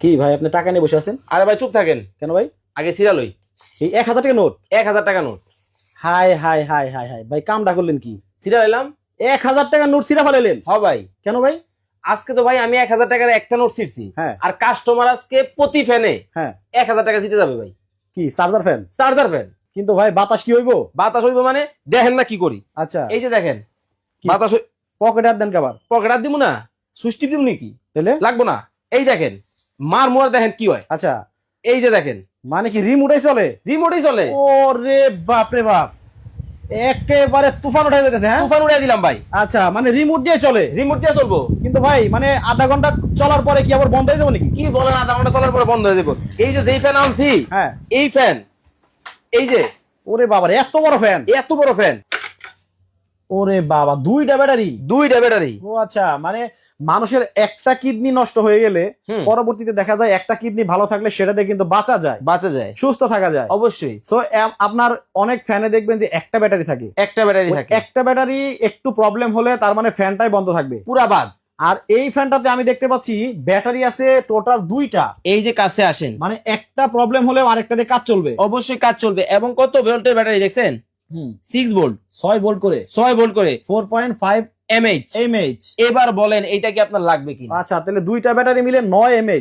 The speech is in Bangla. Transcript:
কি ভাই আপনি টাকা নিয়ে বসে আছেন? আরে ভাই চুপ থাকেন, কেন ভাই? আগে সিরিয়াল হই। এই 1000 টাকা নোট? 1000 টাকা note high high high high high ভাই, কামটা করলেন কি? সিরিয়াল এলাম। 1000 টাকা নোট ছিঁড়া ফেলাইলেন? হ ভাই, কেন ভাই? আজকে তো ভাই আমি 1000 টাকার একটা নোট ছিঁড়ছি। হ্যাঁ। আর কাস্টমার আজকে প্রতি ফ্যানে হ্যাঁ। 1000 টাকা জিতে যাবে ভাই। কি চার্জার ফ্যান? Charger fan. কিন্তু ভাই বাতাস কি হইব? বাতাস হইব মানে দেখেন না কি করি। আচ্ছা, এই যে দেখেন কি? বাতাস। পকেটে হাত দেন কাবার? পকেট দিব না, সুষ্টি দিব নাকি? তাহলে লাগবো না। এই দেখেন মার মোয়ার দেখেন কি হয়। আচ্ছা, এই যে দেখেন মানে কি রিমোটই চলে? রিমোটই চলে। ওরে বাপ রে বাপ, একেবারে তুফান উঠাই যেতেছে। হ্যাঁ, তুফান উড়াই দিলাম ভাই। আচ্ছা, মানে রিমোট দিয়ে চলে? রিমোট দিয়ে চলবো। কিন্তু ভাই মানে আধা ঘন্টা চলার পরে কি আবার বন্ধ হয়ে যাবে নাকি? কি বলেন, আধা ঘন্টা চলার পরে বন্ধ হয়ে যাবো। এই যে যেই ফ্যান আনছি, হ্যাঁ। এই ফ্যান, এই যে ওরে বাবারে, এত বড় ফ্যান! এত বড় ফ্যান, ওরে বাবা, 2টা ব্যাটারি! 2টা ব্যাটারি। ও আচ্ছা, মানে মানুষের একটা কিডনি নষ্ট হয়ে গেলে হুম। পরবর্তীতে দেখা যায় একটা কিডনি ভালো থাকলে সেটাতে কিন্তু বাঁচা যায়, বাঁচা যায়, সুস্থ থাকা যায়। অবশ্যই। সো আপনার অনেক ফ্যানে দেখবেন যে একটা ব্যাটারি থাকে। একটা ব্যাটারি ওই থাকে, একটা ব্যাটারি একটু প্রবলেম হলে তার মানে ফ্যানটাই বন্ধ থাকবে পুরা বাদ। আর এই ফ্যানটাতে আমি দেখতে পাচ্ছি ব্যাটারি আছে টোটাল 2টা। এই যে কাছে আসেন, মানে একটা প্রবলেম হলেও আরেকটা দিয়ে কাজ চলবে। অবশ্যই কাজ চলবে। এবং কত ভোল্টের ব্যাটারি দেখছেন? 6 ভোল্ট, 6 ভোল্ট করে, 6 ভোল্ট করে, 4.5 এমএইচ। mAh। এবার বলেন এইটা কি আপনার লাগবে কি? আচ্ছা, তাহলে 2টা ব্যাটারি মিলে 9 mAh।